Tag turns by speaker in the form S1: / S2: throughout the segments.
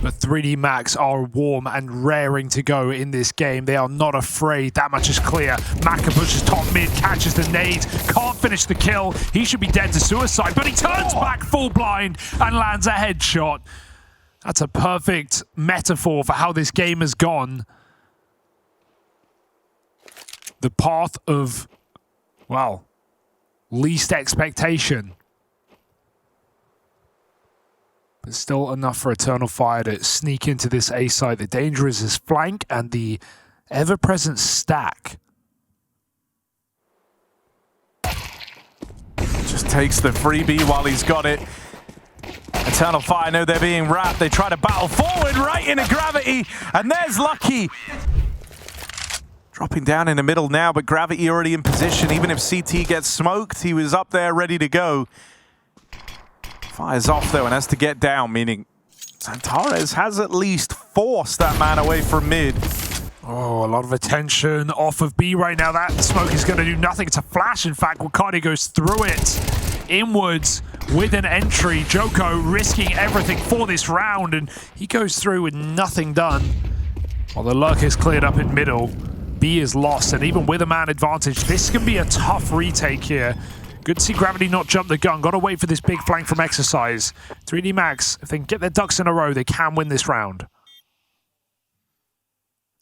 S1: But 3D Max are warm and raring to go in this game. They are not afraid. That much is clear. Maka pushes top mid, catches the nade, can't finish the kill. He should be dead to suicide, but he turns back full blind and lands a headshot. That's a perfect metaphor for how this game has gone. The path of, well, least expectation. But still enough for eternalfire to sneak into this A site. The danger is his flank and the ever-present stack.
S2: Just takes the freebie while he's got it. eternalfire know they're being wrapped. They try to battle forward right into gravity. And there's Lucky. Dropping down in the middle now, but gravity already in position. Even if CT gets smoked, he was up there ready to go. Fires off though and has to get down, meaning XANTARES has at least forced that man away from mid.
S1: Oh, a lot of attention off of B right now. That smoke is going to do nothing. It's a flash, in fact. Wicadia goes through it inwards with an entry. jottAAA risking everything for this round, and he goes through with nothing done. While the lurk is cleared up in middle, B is lost, and even with a man advantage, this can be a tough retake here. Good to see Gravity not jump the gun. Got to wait for this big flank from Exercise. 3D Max, if they can get their ducks in a row, they can win this round.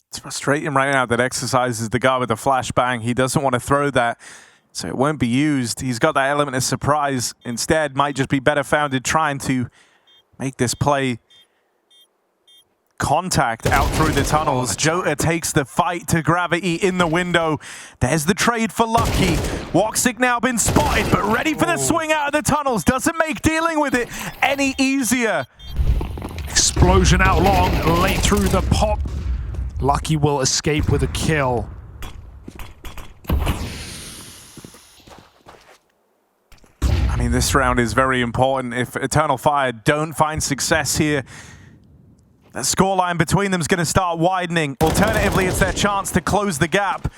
S2: It's frustrating right now that Exercise is the guy with the flashbang. He doesn't want to throw that, so it won't be used. He's got that element of surprise. Instead, might just be better founded trying to make this play. Contact out through the tunnels. jottAAA takes the fight to Gravity in the window. There's the trade for Lucky. woxic now been spotted, but ready for the swing out of the tunnels. Doesn't make dealing with it any easier.
S1: Explosion out long, late through the pop. Lucky will escape with a kill.
S2: I mean, this round is very important. If eternalfire don't find success here, the scoreline between them is going to start widening. Alternatively, it's their chance to close the gap.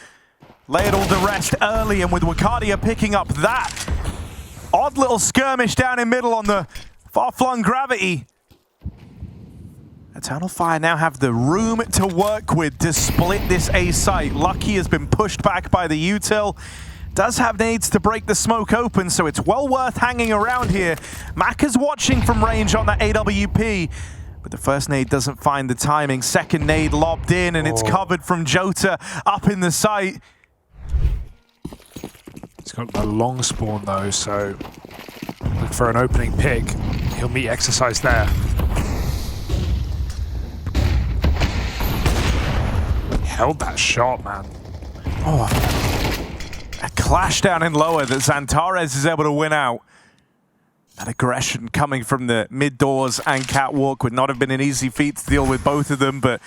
S2: Lay it all to rest early, and with Wicadia picking up that odd little skirmish down in middle on the far-flung Gravity, eternalfire now have the room to work with to split this A site. Lucky has been pushed back by the util. Does have nades to break the smoke open, so it's well worth hanging around here. Maka's watching from range on that AWP. But the first nade doesn't find the timing. Second nade lobbed in, and it's covered from jottAAA up in the site.
S1: He's got a long spawn though, so look for an opening pick. He'll meet Exercise there. He held that shot, man.
S2: Oh, a clash down in lower that XANTARES is able to win out. That aggression coming from the mid doors and catwalk would not have been an easy feat to deal with both of them, but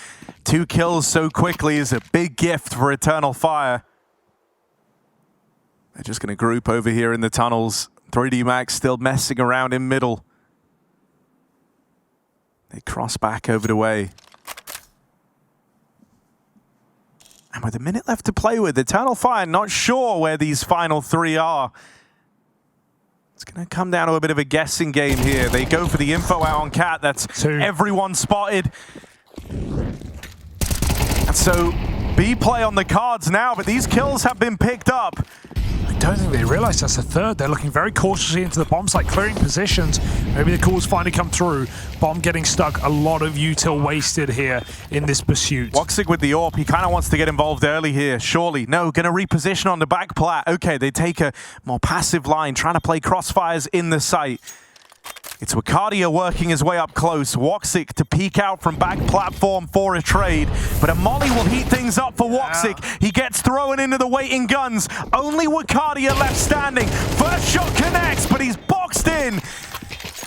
S2: 2 kills so quickly is a big gift for eternalfire. They're just going to group over here in the tunnels. 3D Max still messing around in middle. They cross back over the way. And with a minute left to play with, eternalfire not sure where these final 3 are. It's going to come down to a bit of a guessing game here. They go for the info out on Cat. That's everyone spotted. And so B play on the cards now, but these kills have been picked up.
S1: I don't think they realize that's a third. They're looking very cautiously into the bomb site, clearing positions. Maybe the calls finally come through. Bomb getting stuck. A lot of util wasted here in this pursuit.
S2: woxic with the AWP. He kind of wants to get involved early here. Surely. No, going to reposition on the back plat. Okay, they take a more passive line, trying to play crossfires in the site. It's Wicadia working his way up close. woxic to peek out from back platform for a trade. But a molly will heat things up for woxic. He gets thrown into the waiting guns. Only Wicadia left standing. First shot connects, but he's boxed in.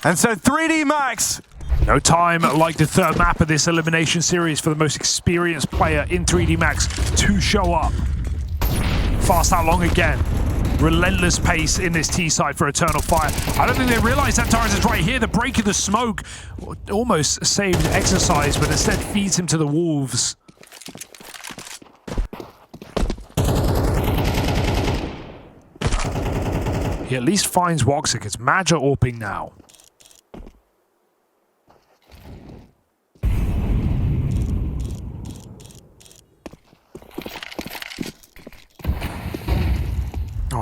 S2: And so 3D Max.
S1: No time like the third map of this elimination series for the most experienced player in 3D Max to show up. Fast out long again. Relentless pace in this T side for eternalfire. I don't think they realize that XANTARES is right here. The break of the smoke almost saved Exercise, but instead feeds him to the wolves. He at least finds woxic. It's Major AWPing now.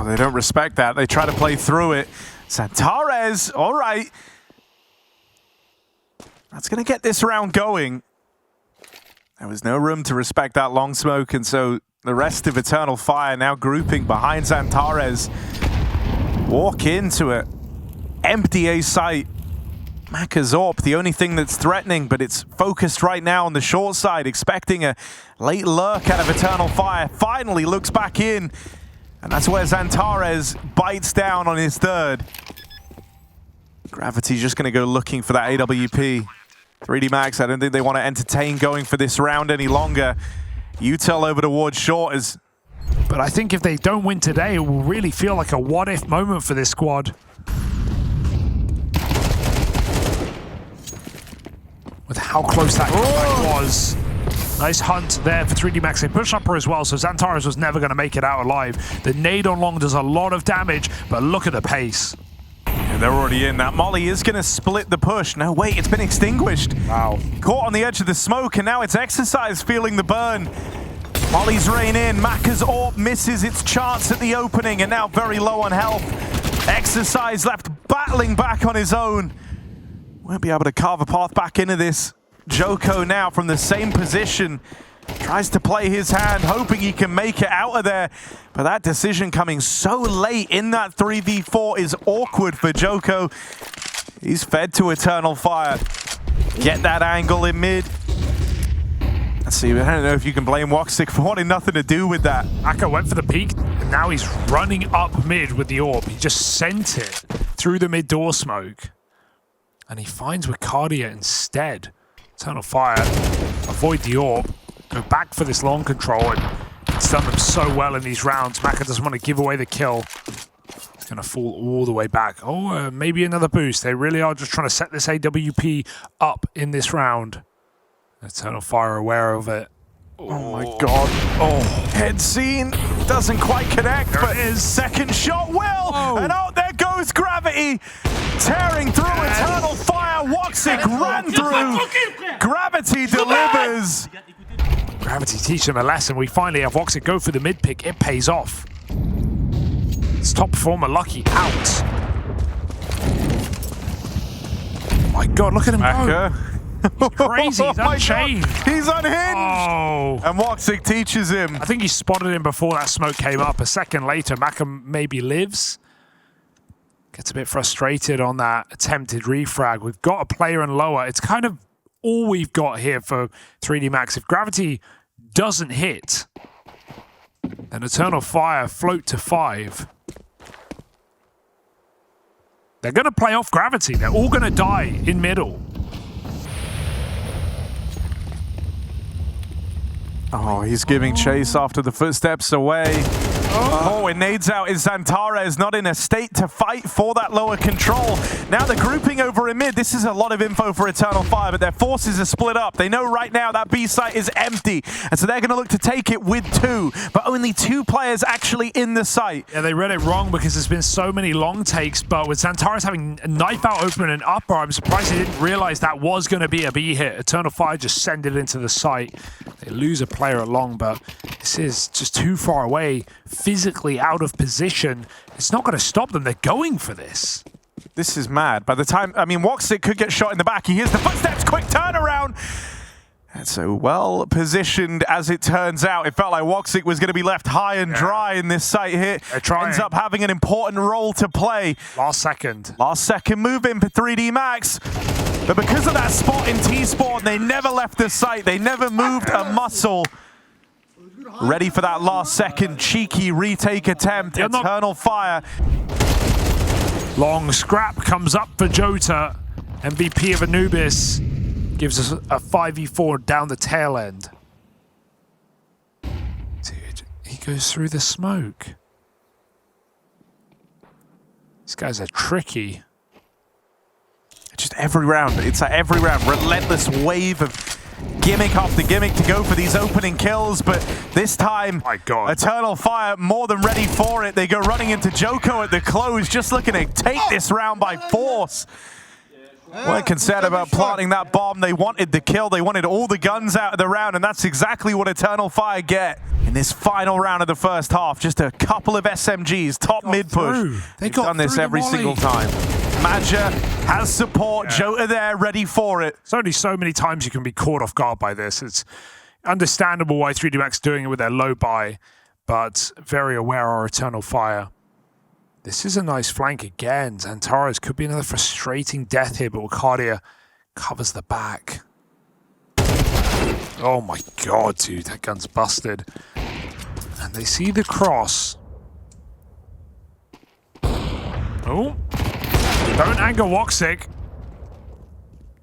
S2: they don't respect that. They try to play through it. XANTARES, all right. That's going to get this round going. There was no room to respect that long smoke, and so the rest of eternalfire now grouping behind XANTARES. Walk into it. Empty A site. Macazorp, the only thing that's threatening, but it's focused right now on the short side, expecting a late lurk out of eternalfire. Finally looks back in, and that's where XANTARES bites down on his third. Gravity's just going to go looking for that AWP. 3D Max, I don't think they want to entertain going for this round any longer. Utel over towards short is...
S1: But I think if they don't win today, it will really feel like a what-if moment for this squad. With how close that comeback was. Nice hunt there for 3D Max. They push up her as well, so XANTARES was never going to make it out alive. The nade on long does a lot of damage, but look at the pace.
S2: Yeah, they're already in. That molly is going to split the push. No, wait, it's been extinguished.
S1: Wow.
S2: Caught on the edge of the smoke, and now it's Exercise feeling the burn. Molly's rain in. Macazorp misses its chance at the opening, and now very low on health. Exercise left battling back on his own. Won't be able to carve a path back into this. jokkAAA now from the same position. Tries to play his hand, hoping he can make it out of there. But that decision coming so late in that 3v4 is awkward for jokkAAA. He's fed to eternalfire. Get that angle in mid. Let's see, I don't know if you can blame woxic for wanting nothing to do with that.
S1: Eker went for the peek, and now he's running up mid with the orb. He just sent it through the mid door smoke. And he finds Wicadia instead. eternalfire, avoid the orb, go back for this long control, and it's done them so well in these rounds. Maka doesn't want to give away the kill. He's going to fall all the way back. Oh, maybe another boost. They really are just trying to set this AWP up in this round. eternalfire aware of it.
S2: Oh my god. Oh, head scene doesn't quite connect, but his second shot will. Oh. And out there goes Gravity, tearing through eternalfire. woxic ran through. Gravity delivers.
S1: Gravity teach him a lesson. We finally have woxic go for the mid pick. It pays off. It's top performer Lucky out. Oh my god, look at him go. He's crazy, he's unchained.
S2: He's unhinged!
S1: Oh.
S2: And woxic teaches him.
S1: I think he spotted him before that smoke came up. A second later, Maka maybe lives. Gets a bit frustrated on that attempted refrag. We've got a player in lower. It's kind of all we've got here for 3D Max. If Gravity doesn't hit, then eternalfire float to 5. They're going to play off Gravity. They're all going to die in middle.
S2: Oh, he's giving chase after the footsteps away. Oh, it nades out is XANTARES, not in a state to fight for that lower control. Now they're grouping over in mid. This is a lot of info for eternalfire, but their forces are split up. They know right now that B site is empty, and so they're going to look to take it with 2, but only 2 players actually in the site.
S1: Yeah, they read it wrong because there's been so many long takes, but with XANTARES having a knife out open and upper, I'm surprised they didn't realize that was going to be a B hit. eternalfire just send it into the site. They lose a player at long, but this is just too far away, physically out of position. It's not going to stop them. They're going for this.
S2: This is mad. By the time, I mean, woxic could get shot in the back. He hears the footsteps, quick turnaround. And so well positioned as it turns out. It felt like woxic was going to be left high and dry in this site hit. Ends up having an important role to play.
S1: Last second
S2: move in for 3D Max. But because of that spot in T-Spawn, they never left the site. They never moved a muscle. Ready for that last second cheeky retake attempt. eternalfire.
S1: Long scrap comes up for jottAAA. MVP of Anubis gives us a 5v4 down the tail end. Dude, he goes through the smoke. These guys are tricky.
S2: Just every round, it's like every round, relentless wave of gimmick after gimmick to go for these opening kills, but this time,
S1: my God,
S2: eternalfire more than ready for it. They go running into jokkAAA at the close, just looking to take this round by force. Weren't concerned about planting that bomb. They wanted the kill. They wanted all the guns out of the round, and that's exactly what eternalfire get. in this final round of the first half. Just a couple of SMGs, top mid push. They've done this every single time. Maja has support, jottAA there, ready for it.
S1: There's only so many times you can be caught off guard by this. It's understandable why 3D Max doing it with their low buy, but very aware our Eternal Fire. This is a nice flank again. XANTARES could be another frustrating death here, but Wicadia covers the back. Oh my god, dude, that gun's busted. And they see the cross. Oh. Don't anger woxic.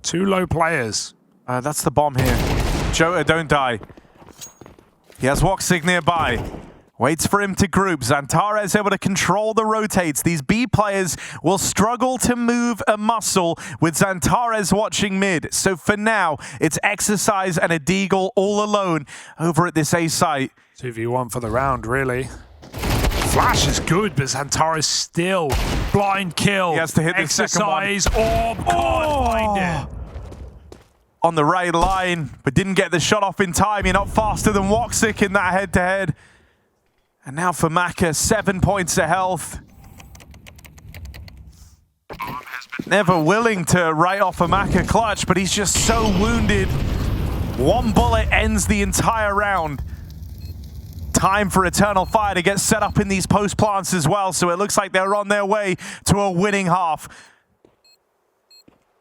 S1: Two low players.
S2: That's the bomb here. jottAA, don't die. He has woxic nearby. Waits for him to group. XANTARES able to control the rotates. These B players will struggle to move a muscle with XANTARES watching mid. So for now, it's Exercise and a Deagle all alone over at this A site.
S1: 2v1 for the round, really. Flash is good, but XANTARES still blind kill.
S2: He has to hit the second one.
S1: Exercise orb, can't find it.
S2: On the right line, but didn't get the shot off in time. You're not faster than woxic in that head-to-head. And now for Maka, 7 points of health. Never willing to write off a Maka clutch, but he's just so wounded. One bullet ends the entire round. Time for Eternal Fire to get set up in these post plants as well, so it looks like they're on their way to a winning half.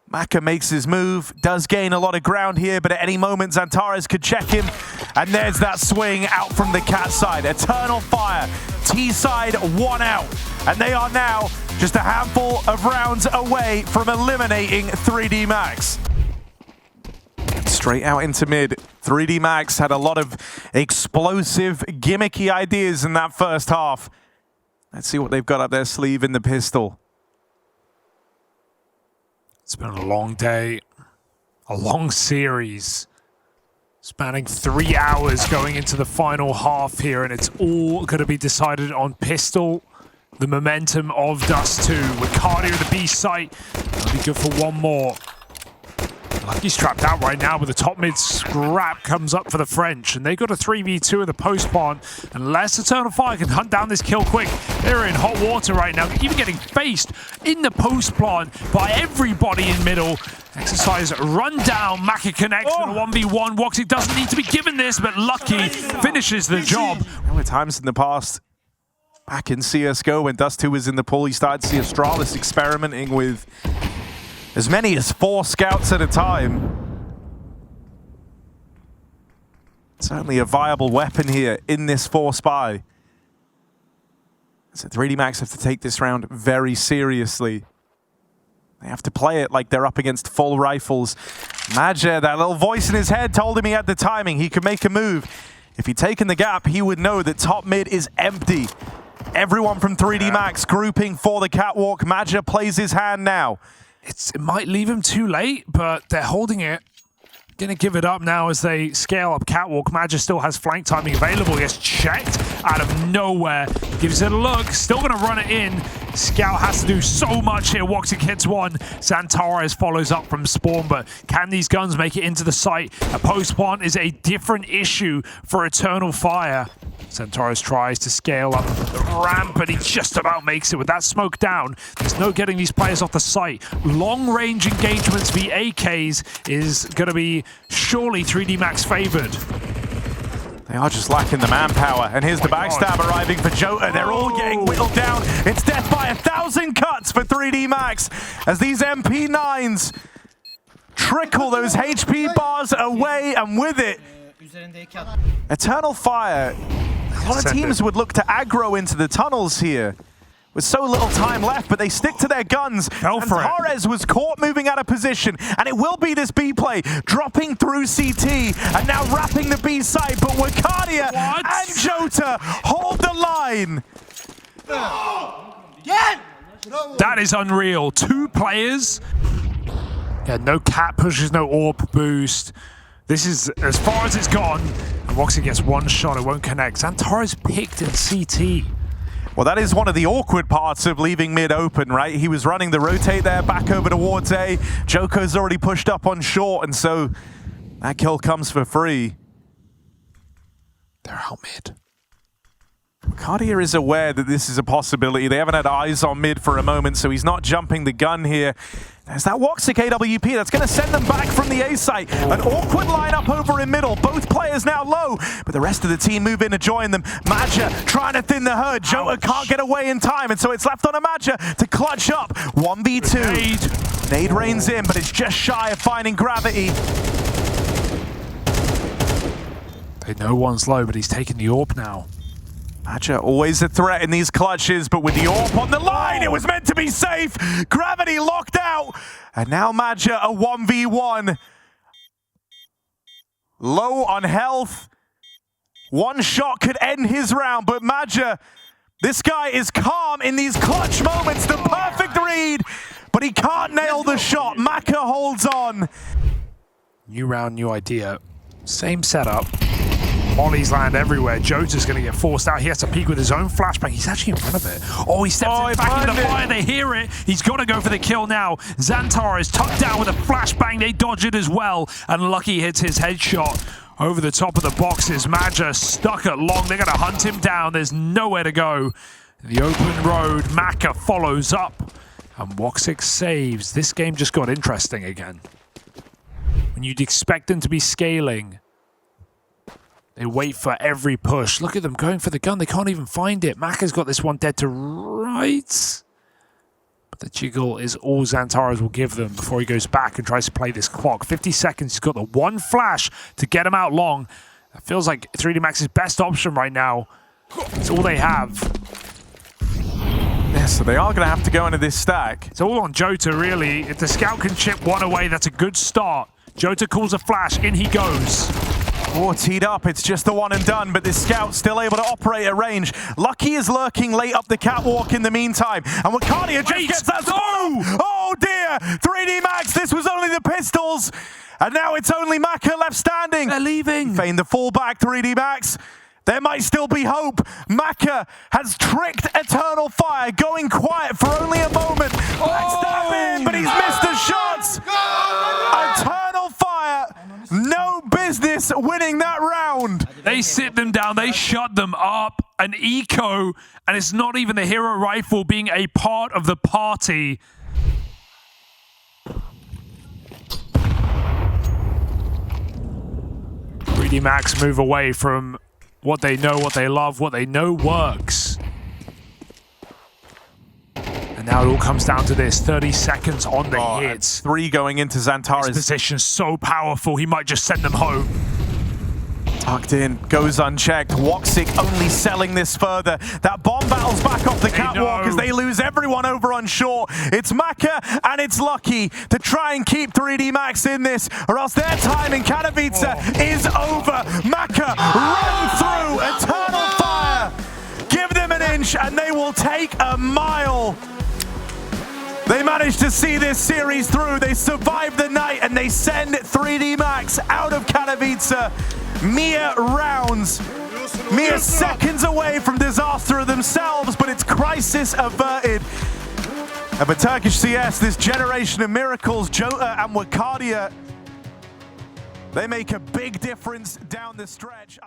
S2: Maka makes his move, does gain a lot of ground here, but at any moment XANTARES could check him. And there's that swing out from the cat side. Eternal Fire, T side, one out. And they are now just a handful of rounds away from eliminating 3D Max. Straight out into mid. 3D Max had a lot of explosive, gimmicky ideas in that first half. Let's see what they've got up their sleeve in the pistol.
S1: It's been a long day, a long series, spanning 3 hours going into the final half here, and it's all going to be decided on pistol. The momentum of DUST2. Wicadia at the B site. That'll be good for one more. Lucky's trapped out right now, but the top mid scrap comes up for the French, and they got a 3v2 in the post plant. Unless Eternal Fire can hunt down this kill quick, they're in hot water right now, even getting faced in the post plant by everybody in middle. Exercise run down, Maka connects with a 1v1. woxic doesn't need to be given this, but Lucky finishes the job.
S2: There were times in the past, back in CSGO, when DUST2 was in the pool, you started to see Astralis experimenting with as many as 4 scouts at a time. Certainly a viable weapon here in this 4-spy. So 3D Max have to take this round very seriously. They have to play it like they're up against full rifles. Maja, that little voice in his head told him he had the timing. He could make a move. If he'd taken the gap, he would know that top mid is empty. Everyone from 3D Max grouping for the catwalk. Maja plays his hand now.
S1: It might leave him too late, but they're holding it. Gonna give it up now as they scale up catwalk. Maja still has flank timing available. He gets checked out of nowhere. Gives it a look. Still gonna run it in. Scout has to do so much here. woxic hits one. XANTARES follows up from spawn, but can these guns make it into the site? A post plant is a different issue for Eternal Fire. XANTARES tries to scale up the ramp, but he just about makes it with that smoke down. There's no getting these players off the site. Long-range engagements via AKs is going to be surely 3D Max favored.
S2: They are just lacking the manpower, and here's the backstab arriving for jottAA. They're all getting whittled down. It's death by 1,000 cuts for 3D Max as these MP9s trickle those HP bars away, and with it, Eternal Fire. A lot of teams would look to aggro into the tunnels here with so little time left, but they stick to their guns. XANTARES was caught moving out of position, and it will be this B play, dropping through CT, and now wrapping the B site, but Wicadia and jottAA hold the line.
S1: That is unreal. 2 players. Yeah, no cat pushes, no orb boost. This is as far as it's gone. And woxic gets one shot, it won't connect. XANTARES picked in CT.
S2: Well, that is one of the awkward parts of leaving mid open, right? He was running the rotate there, back over towards A. joko's already pushed up on short, and so that kill comes for free.
S1: They're out mid.
S2: Wicadia is aware that this is a possibility. They haven't had eyes on mid for a moment, so he's not jumping the gun here. There's that woxic AWP that's going to send them back from the A site. An awkward lineup over in middle. Both players now low, but the rest of the team move in to join them. Maja trying to thin the herd. jottAAA can't get away in time, and so it's left on a Maja to clutch up. 1v2. Nade rains in, but it's just shy of finding gravity.
S1: They know one's low, but he's taking the AWP now.
S2: Maja always a threat in these clutches, but with the AWP on the line, it was meant to be safe. Gravity locked out, and now Maja a 1v1. Low on health. One shot could end his round, but Maja, this guy is calm in these clutch moments. The perfect read, but he can't nail the shot. Maka holds on.
S1: New round, new idea. Same setup. Mollies land everywhere. jottAA's going to get forced out. He has to peek with his own flashbang. He's actually in front of it. Oh, he steps back in the fire. They hear it. He's got to go for the kill now. XANTARES tucked down with a flashbang. They dodge it as well. And Lucky hits his headshot over the top of the boxes. Maja stuck at long. They're going to hunt him down. There's nowhere to go. The open road. Maka follows up. And woxic saves. This game just got interesting again. When you'd expect them to be scaling, they wait for every push. Look at them going for the gun. They can't even find it. Maka's got this one dead to right. But the jiggle is all XANTARES will give them before he goes back and tries to play this clock. 50 seconds. He's got the one flash to get him out long. That feels like 3D Max's best option right now. It's all they have.
S2: Yeah, so they are going to have to go into this stack.
S1: It's all on jottAAA, really. If the scout can chip one away, that's a good start. jottAAA calls a flash. In he goes.
S2: Oh, teed up, it's just the one and done, but this scout's still able to operate at range. Lucky is lurking late up the catwalk in the meantime, and Wicadia just gets that through! Oh dear! 3D Max, this was only the pistols, and now it's only Maka left standing.
S1: They're leaving.
S2: Feign the fallback, 3D Max. There might still be hope. Maka has tricked eternalfire, going quiet for only a moment. Backstab in, but he's missed the shots. eternalfire, no business winning that round.
S1: They sit them down, they shut them up. An eco, and it's not even the hero rifle being a part of the party. Max move away from what they know, what they love, what they know works. And now it all comes down to this. 30 seconds on the hits.
S2: 3 going into XANTARES.
S1: His position so powerful, he might just send them home.
S2: Tucked in, goes unchecked. woxic only selling this further. That bomb battles back off the catwalk as they lose everyone over on shore. It's Maka and it's Lucky to try and keep 3D Max in this, or else their time in Katowice is over. Maka run through eternalfire. Give them an inch and they will take a mile. They managed to see this series through. They survive the night and they send 3D Max out of Katowice. Mere rounds, mere seconds away from disaster themselves, but it's crisis averted. And for Turkish CS, this generation of miracles, jottAAA and Wicadia, they make a big difference down the stretch.